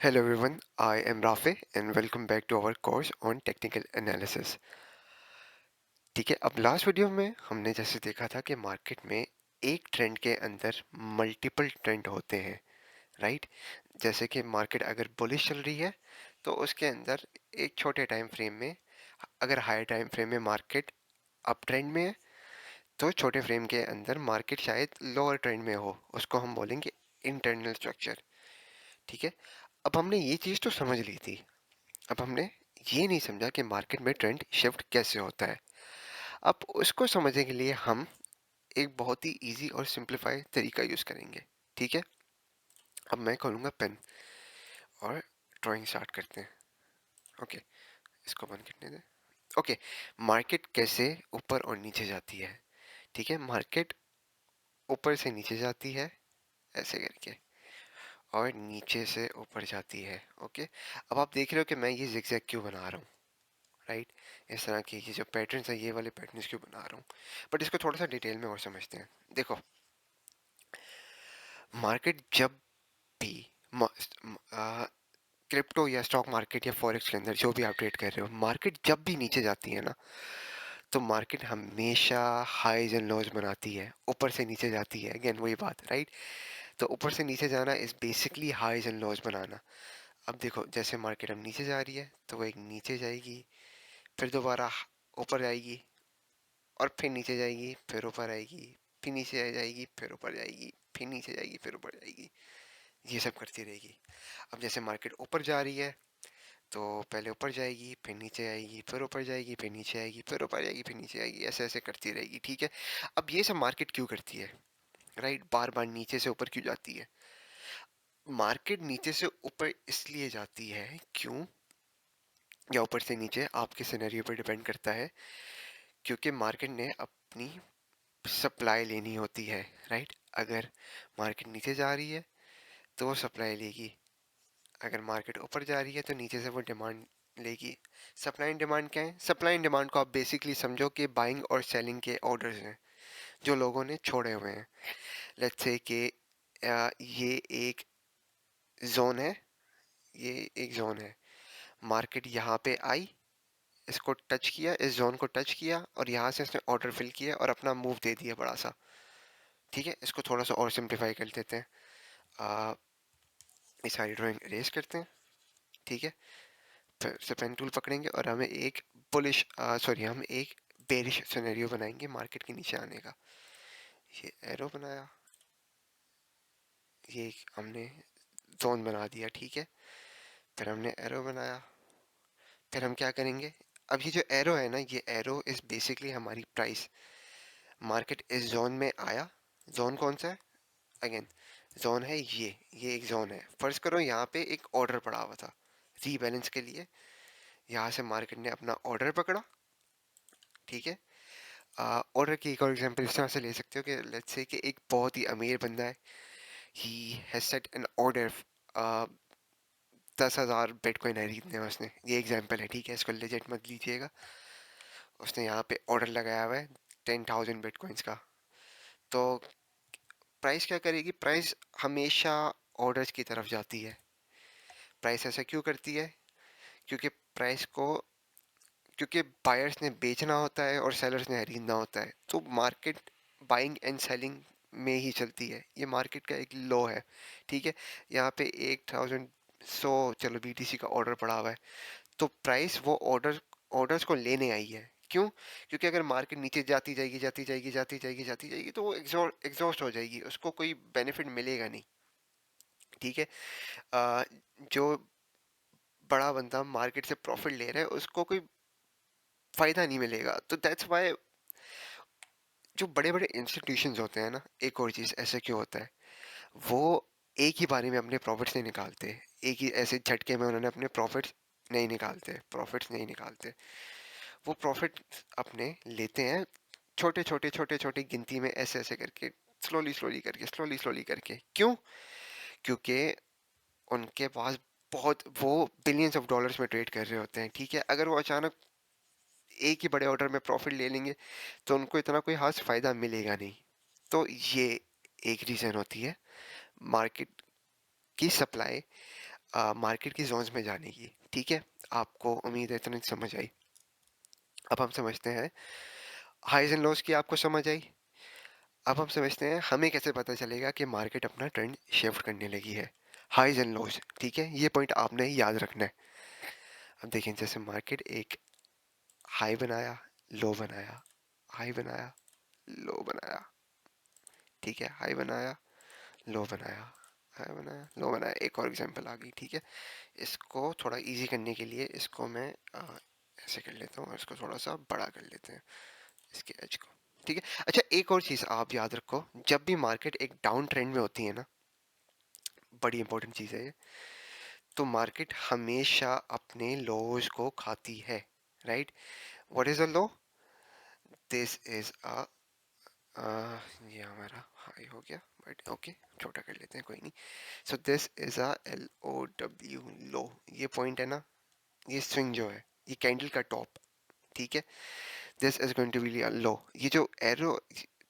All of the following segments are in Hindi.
Hello everyone, I am Rafe and welcome back to our course on technical analysis। ठीक है, अब लास्ट वीडियो में हमने जैसे देखा था कि मार्केट में एक ट्रेंड के अंदर मल्टीपल ट्रेंड होते हैं, राइट। जैसे कि मार्केट अगर बुलिश चल रही है तो उसके अंदर एक छोटे टाइम फ्रेम में, अगर हायर टाइम फ्रेम में मार्केट अप ट्रेंड में है तो छोटे फ्रेम के अंदर मार्केट शायद लोअर ट्रेंड में हो, उसको हम बोलेंगे इंटरनल स्ट्रक्चर। ठीक है, अब हमने ये चीज़ तो समझ ली थी। अब हमने ये नहीं समझा कि मार्केट में ट्रेंड शिफ्ट कैसे होता है। अब उसको समझने के लिए हम एक बहुत ही इजी और सिंप्लीफाइड तरीका यूज करेंगे। ठीक है, अब मैं खोलूंगा पेन और ड्राइंग स्टार्ट करते हैं। ओके, इसको बंद करने दें। ओके, मार्केट कैसे ऊपर और नीचे जाती है। ठीक है, मार्केट ऊपर से नीचे जाती है ऐसे करके, और नीचे से ऊपर जाती है। ओके, अब आप देख रहे हो कि मैं ये जिगजैग क्यों बना रहा हूँ, राइट। इस तरह की ये जो पैटर्न्स है, ये वाले पैटर्न्स क्यों बना रहा हूँ, बट इसको थोड़ा सा डिटेल में और समझते हैं। देखो, मार्केट जब भी क्रिप्टो या स्टॉक मार्केट या फॉरेक्स के अंदर जो भी आप ट्रेड कर रहे हो, मार्केट जब भी नीचे जाती है ना, तो मार्केट हमेशा हाईज एंड लोज बनाती है। ऊपर से नीचे जाती है, अगेन वही बात, राइट। तो ऊपर से नीचे जाना is basically highs and lows बनाना। अब देखो, जैसे मार्केट अब नीचे जा रही है तो वो एक नीचे जाएगी, फिर दोबारा ऊपर जाएगी, और फिर नीचे जाएगी, फिर ऊपर आएगी, फिर नीचे आ जाएगी, फिर ऊपर जाएगी, फिर नीचे जाएगी, फिर ऊपर जाएगी। ये सब करती रहेगी। अब जैसे मार्केट ऊपर जा रही है तो पहले ऊपर जाएगी, फिर नीचे आएगी, फिर ऊपर जाएगी, फिर नीचे आएगी, फिर ऊपर जाएगी, फिर नीचे आएगी, ऐसे ऐसे करती रहेगी। ठीक है, अब ये सब मार्केट क्यों करती है, राइट। बार बार नीचे से ऊपर क्यों जाती है। मार्केट नीचे से ऊपर इसलिए जाती है, क्यों, या ऊपर से नीचे, आपके सिनेरियो पर डिपेंड करता है, क्योंकि मार्केट ने अपनी सप्लाई लेनी होती है, राइट। अगर मार्केट नीचे जा रही है तो वो सप्लाई लेगी, अगर मार्केट ऊपर जा रही है तो नीचे से वो डिमांड लेगी। सप्लाई एंड डिमांड क्या है। सप्लाई एंड डिमांड को आप बेसिकली समझो कि बाइंग और सेलिंग के ऑर्डर्स हैं जो लोगों ने छोड़े हुए हैं। लेट्स से कि ये एक जोन है, ये एक जोन है, मार्केट यहाँ पे आई, इसको टच किया, इस जोन को टच किया, और यहाँ से इसने ऑर्डर फिल किया और अपना मूव दे दिया बड़ा सा। ठीक है, इसको थोड़ा सा और सिंप्लीफाई कर देते हैं। आ, ये सारी ड्राइंग इरेज करते हैं। ठीक है, फिर से पेन टूल पकड़ेंगे और हमें एक बुलिश, सॉरी, हम एक बेरिश सिनेरियो बनाएंगे मार्केट के नीचे आने का। ये एरो बनाया, ये हमने जोन बना दिया। ठीक है, फिर हमने एरो बनाया, फिर हम क्या करेंगे। अब ये जो एरो है ना, ये एरो इज बेसिकली हमारी प्राइस। मार्केट इस जोन में आया, जोन कौन सा है, अगेन जोन है ये एक जोन है। फर्ज करो यहाँ पे एक ऑर्डर पड़ा हुआ था रीबैलेंस के लिए, यहाँ से मार्केट ने अपना ऑर्डर पकड़ा। ठीक है, ऑर्डर की एक और एग्जांपल इस तरह से ले सकते हो कि लेट्स से कि एक बहुत ही अमीर बंदा है, he has set an order 10,000 bitcoin खरीदने हैं उसने, ये एग्जांपल है। ठीक है, इसको लेजिट मत लीजिएगा। उसने यहाँ पे ऑर्डर लगाया हुआ है 10,000 बिटकॉइंस का। तो प्राइस क्या करेगी, प्राइस हमेशा ऑर्डर्स की तरफ जाती है। प्राइस ऐसा क्यों करती है, क्योंकि प्राइस को, क्योंकि बायर्स ने बेचना होता है और सेलर्स ने खरीदना होता है, तो मार्केट बाइंग एंड सेलिंग में ही चलती है। ये मार्केट का एक लॉ है। ठीक है, यहाँ पे 1,100 चलो बीटीसी का ऑर्डर पड़ा हुआ है, तो प्राइस वो ऑर्डर्स को लेने आई है। क्यों, क्योंकि अगर मार्केट नीचे जाती जाएगी जाती जाएगी जाती जाएगी जाती जाएगी तो वो एग्जॉस्ट हो जाएगी, उसको कोई बेनिफिट मिलेगा नहीं। ठीक है, अ, जो बड़ा बंदा मार्केट से प्रॉफिट ले रहा है उसको कोई फायदा नहीं मिलेगा। तो दैट्स वाई जो बड़े बड़े इंस्टीट्यूशंस होते हैं ना, एक और चीज़ ऐसे क्यों होता है, वो एक ही बारे में अपने प्रॉफिट्स नहीं निकालते, एक ही ऐसे झटके में उन्होंने अपने प्रॉफिट्स नहीं निकालते। वो प्रॉफिट अपने लेते हैं छोटे छोटे छोटे छोटे गिनती में, ऐसे ऐसे करके, स्लोली स्लोली करके। क्यों, क्योंकि उनके पास बहुत, वो बिलियंस ऑफ डॉलर्स में ट्रेड कर रहे होते हैं। ठीक है, अगर वो अचानक एक ही बड़े ऑर्डर में प्रॉफिट ले लेंगे तो उनको इतना कोई खास फायदा मिलेगा नहीं। तो ये एक रीज़न होती है मार्केट की सप्लाई मार्केट की जोन्स में जाने की, ठीक है। आपको उम्मीद है इतना समझ आई। अब हम समझते हैं हाइज एंड लोज की, आपको समझ आई। अब हम समझते हैं हमें कैसे पता चलेगा कि मार्केट अपना ट्रेंड शिफ्ट करने लगी है। हाइज एंड लोज, ठीक है, ये पॉइंट आपने याद रखना है। अब देखें, जैसे मार्केट एक हाई बनाया, लो बनाया, हाई बनाया, लो बनाया, ठीक है, हाई बनाया, लो बनाया, हाई बनाया, लो बनाया। एक और एग्जांपल आ गई, ठीक है। इसको थोड़ा इजी करने के लिए इसको मैं ऐसे कर लेता हूँ और इसको थोड़ा सा बड़ा कर लेते हैं, इसके एज को, ठीक है। अच्छा, एक और चीज़ आप याद रखो, जब भी मार्केट एक डाउन ट्रेंड में होती है ना, बड़ी इंपॉर्टेंट चीज़ है ये, तो मार्केट हमेशा अपने लोज को खाती है, right. What is a low? This is अ, ये हमारा हाई हो गया, बट ओके, छोटा कर लेते हैं, कोई नहीं। So this is a L O W, low. ये पॉइंट है ना, ये स्विंग जो है, ये कैंडल का टॉप, ठीक है। This is going to be low. ये जो एरो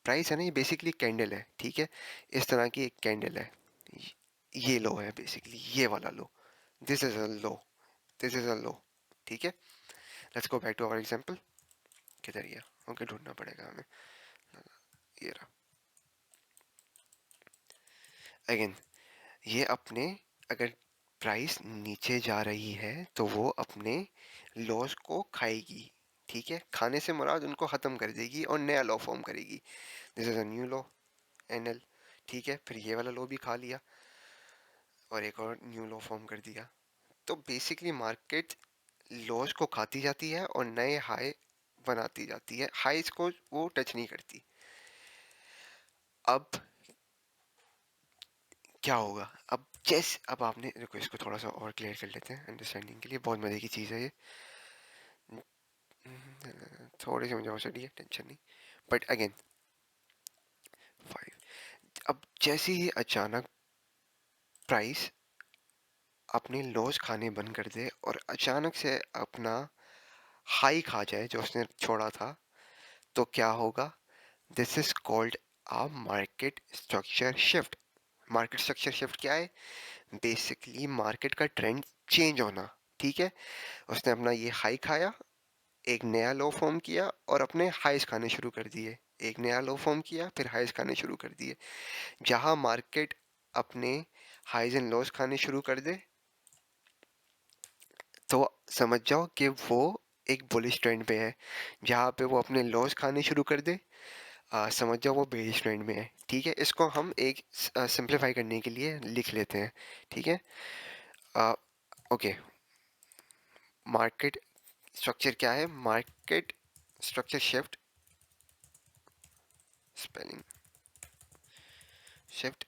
प्राइस है ना, ये बेसिकली कैंडल है, ठीक है। इस तरह की एक कैंडल है, ये लो है बेसिकली, ये वाला low. This is a low, this is a low, ठीक है। Let's go back to our example. किधर गया? ओके, ढूंढना पड़ेगा हमें। ये रहा अगेन। ये अपने, अगर प्राइस नीचे जा रही है तो वो अपने लॉस को खाएगी, ठीक है। खाने से मुराद उनको खत्म कर देगी और नया लॉ फॉर्म करेगी। This is a new law, NL, ठीक है। फिर ये वाला लॉ भी खा लिया और एक और न्यू लॉ फॉर्म कर दिया। तो बेसिकली मार्केट लॉस को खाती जाती है और नए हाई बनाती जाती है, हाईज को वो टच नहीं करती। अब क्या होगा? अब आपने देखो, इसको थोड़ा सा और क्लियर कर लेते हैं अंडरस्टैंडिंग के लिए, बहुत मजे की चीज़ है ये। थोड़ी सी मुझे और चढ़ी है, टेंशन नहीं, बट अगेन 5। अब जैसे ही अचानक प्राइस अपने लॉस खाने बंद कर दे और अचानक से अपना हाई खा जाए जो उसने छोड़ा था, तो क्या होगा? This is called a market structure shift. Market structure shift क्या है? बेसिकली मार्केट का ट्रेंड चेंज होना, ठीक है। उसने अपना ये हाई खाया, एक नया लो फॉर्म किया और अपने हाइस खाने शुरू कर दिए। एक नया लो फॉर्म किया, फिर हाइस खाने शुरू कर दिए। जहां मार्केट अपने हाइज एंड लोस खाने शुरू कर दे, तो समझ जाओ कि वो एक बुलिश ट्रेंड पे है। जहां पे वो अपने लॉस खाने शुरू कर दे, समझ जाओ वो बेरिश ट्रेंड में है, ठीक है। इसको हम एक सिंप्लीफाई करने के लिए लिख लेते हैं, ठीक है। ओके, मार्केट स्ट्रक्चर क्या है? Market structure shift, spelling shift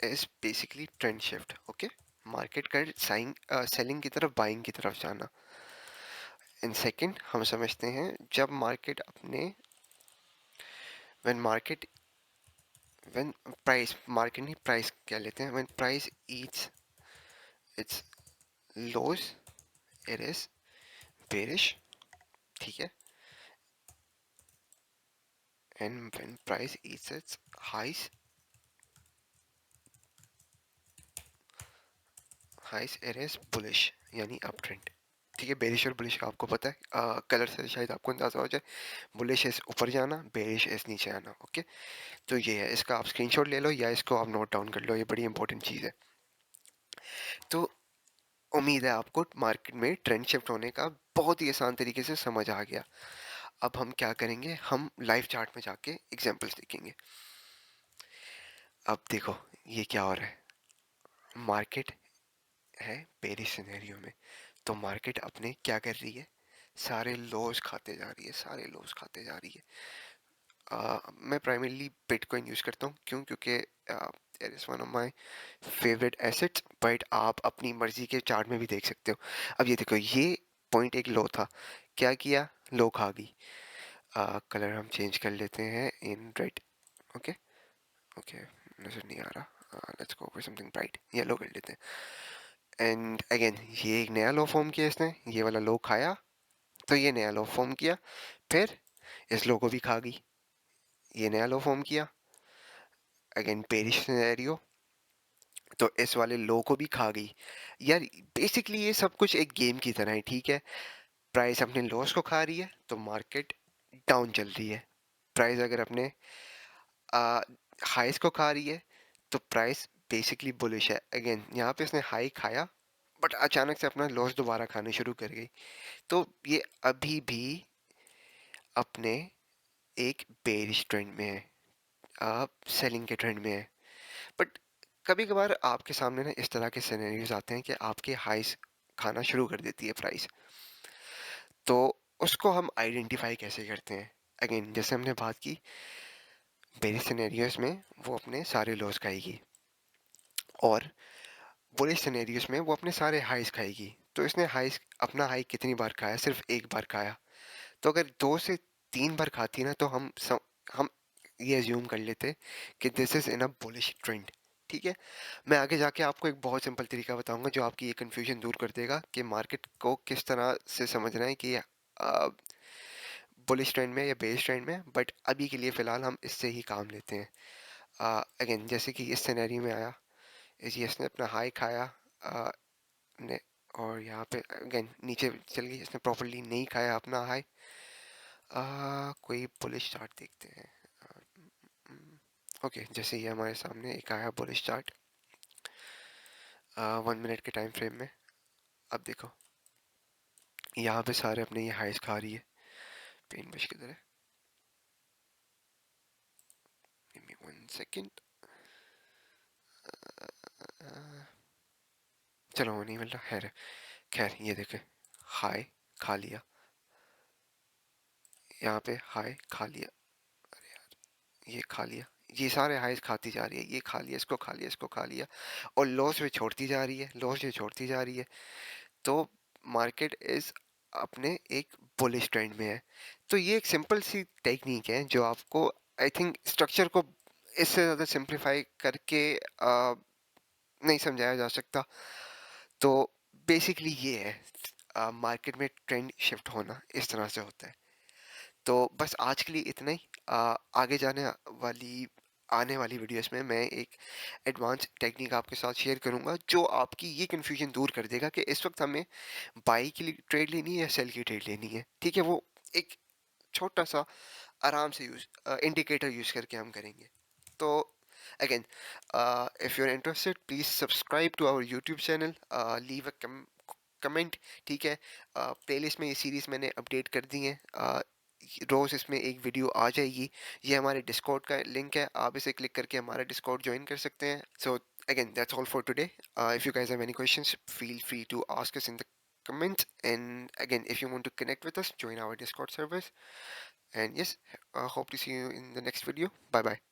is basically trend shift, okay. Market का साइंग सेलिंग की तरफ, बाइंग की तरफ जाना। इन सेकंड हम समझते हैं, जब मार्केट अपने, when market, when price, market नहीं, प्राइस क्या लेते हैं, when price eats its lows, it is bearish, ठीक है। And when price eats its highs, highs, it is bullish, यानी अप ट्रेंड, ठीक है। बेरिश और बुलिश का आपको पता है, कलर से शायद आपको अंदाजा हो जाए। बुलिश इज ऊपर जाना, बेरिश इज नीचे आना, ओके। तो ये है, इसका आप स्क्रीनशॉट ले लो या इसको आप नोट डाउन कर लो, ये बड़ी इंपॉर्टेंट चीज़ है। तो उम्मीद है आपको मार्केट में ट्रेंड शिफ्ट होने का बहुत ही आसान तरीके से समझ आ गया। अब हम क्या करेंगे, हम लाइव चार्ट में जाके एग्जांपल्स देखेंगे। अब देखो ये क्या हो रहा है, मार्केट है बेरिश सिनेरियो में, तो मार्केट अपने क्या कर रही है, सारे लॉस खाते जा रही है, सारे लॉस खाते जा रही है। मैं प्राइमरली बिटकॉइन यूज़ करता हूँ, क्यों? क्योंकि it is one of my favourite assets, but आप अपनी मर्जी के चार्ट में भी देख सकते हो। अब ये देखो, ये पॉइंट एक लो था, क्या किया, लो खा गई। कलर हम चेंज कर लेते हैं इन रेड, ओके। ओके, नजर नहीं आ रहा, let's go for something bright, yellow कर लेते हैं। एंड अगेन ये एक नया लो फॉर्म किया इसने, ये वाला लो खाया, तो ये नया लो फॉर्म किया, फिर इस लो को भी खा गई, ये नया लो फॉर्म किया। अगेन पेरिश सिनेरियो, तो इस वाले लो को भी खा गई। यार बेसिकली ये सब कुछ एक गेम की तरह है, ठीक है? प्राइस अपने लॉस को खा रही है तो मार्केट डाउन चल रही है। प्राइस अगर अपने हाइस को खा रही है तो प्राइस बेसिकली बुलिश है। अगेन यहाँ पे इसने हाई खाया बट अचानक से अपना लॉस दोबारा खाने शुरू कर गई। तो ये अभी भी अपने एक बेरिश ट्रेंड में है, आप सेलिंग के ट्रेंड में है। बट कभी कभार आपके सामने ना इस तरह के सिनेरियोज आते हैं कि आपके हाइस खाना शुरू कर देती है प्राइस। तो उसको हम आइडेंटिफाई कैसे करते हैं? अगेन जैसे हमने बात की, बेरिश सिनेरियोज में वो अपने सारे लॉस खाएगी और बुलिश सिनेरियोज में वो अपने सारे हाइस खाएगी। तो इसने हाइस अपना हाई कितनी बार खाया? सिर्फ एक बार खाया। तो अगर 2 से 3 बार खाती ना तो हम ये अज्यूम कर लेते कि this is in a bullish trend. ठीक है, मैं आगे जाके आपको एक बहुत सिंपल तरीका बताऊंगा जो आपकी ये कंफ्यूजन दूर कर देगा कि मार्केट को किस तरह से समझना है कि बुलिश ट्रेंड में या बेस ट्रेंड में। बट अभी के लिए फिलहाल हम इससे ही काम लेते हैं। अगेन जैसे कि इस सिनेरियो में आया, इस इसने अपना हाई खाया, uh, ने और यहाँ पे अगेन नीचे चल गई, इसने प्रॉपरली नहीं खाया अपना हाई। कोई बुलिश चार्ट देखते हैं। ओके, जैसे ये हमारे सामने एक आया बुलिश चार्ट 1 मिनट के टाइम फ्रेम में। अब देखो यहाँ पे सारे अपने ये हाइस खा रही है पेन ब्रश की तरह। Give me 1 second. चलो वो नहीं मिल रहा, खैर खैर ये देखे हाई खा लिया, यहाँ पे हाई खा लिया, अरे यार ये खा लिया, ये सारे हाइस खाती जा रही है, ये खा लिया, इसको खा लिया, इसको खा लिया, और लॉस भी छोड़ती जा रही है, लॉस भी छोड़ती जा रही है। तो मार्केट इज अपने एक बुलिश ट्रेंड में है। तो ये एक सिंपल सी टेक्निक है जो आपको आई थिंक स्ट्रक्चर को इससे ज़्यादा सिंप्लीफाई करके नहीं समझाया जा सकता। तो बेसिकली ये है मार्केट में ट्रेंड शिफ्ट होना इस तरह से होता है। तो बस आज के लिए इतना ही। आगे वाली आने वाली वीडियोस में मैं एक एडवांस टेक्निक आपके साथ शेयर करूंगा जो आपकी ये कंफ्यूजन दूर कर देगा कि इस वक्त हमें बाई की ट्रेड लेनी है या सेल की ट्रेड लेनी है। ठीक है, वो एक छोटा सा आराम से यूज इंडिकेटर यूज करके हम करेंगे। तो again if you are interested please subscribe to our YouTube channel, leave a comment. ठीक है, प्लेलिस्ट में ये सीरीज मैंने अपडेट कर दी है, रोज इसमें एक वीडियो आ जाएगी। ये हमारे डिस्कॉर्ड का लिंक है, आप इसे क्लिक करके हमारा डिस्कॉर्ड ज्वाइन कर सकते हैं। सो again that's all for today. If you guys have any questions feel free to ask us in the comments, and again if you want to connect with us join our discord servers. And yes, hope to see you in the next video. Bye bye.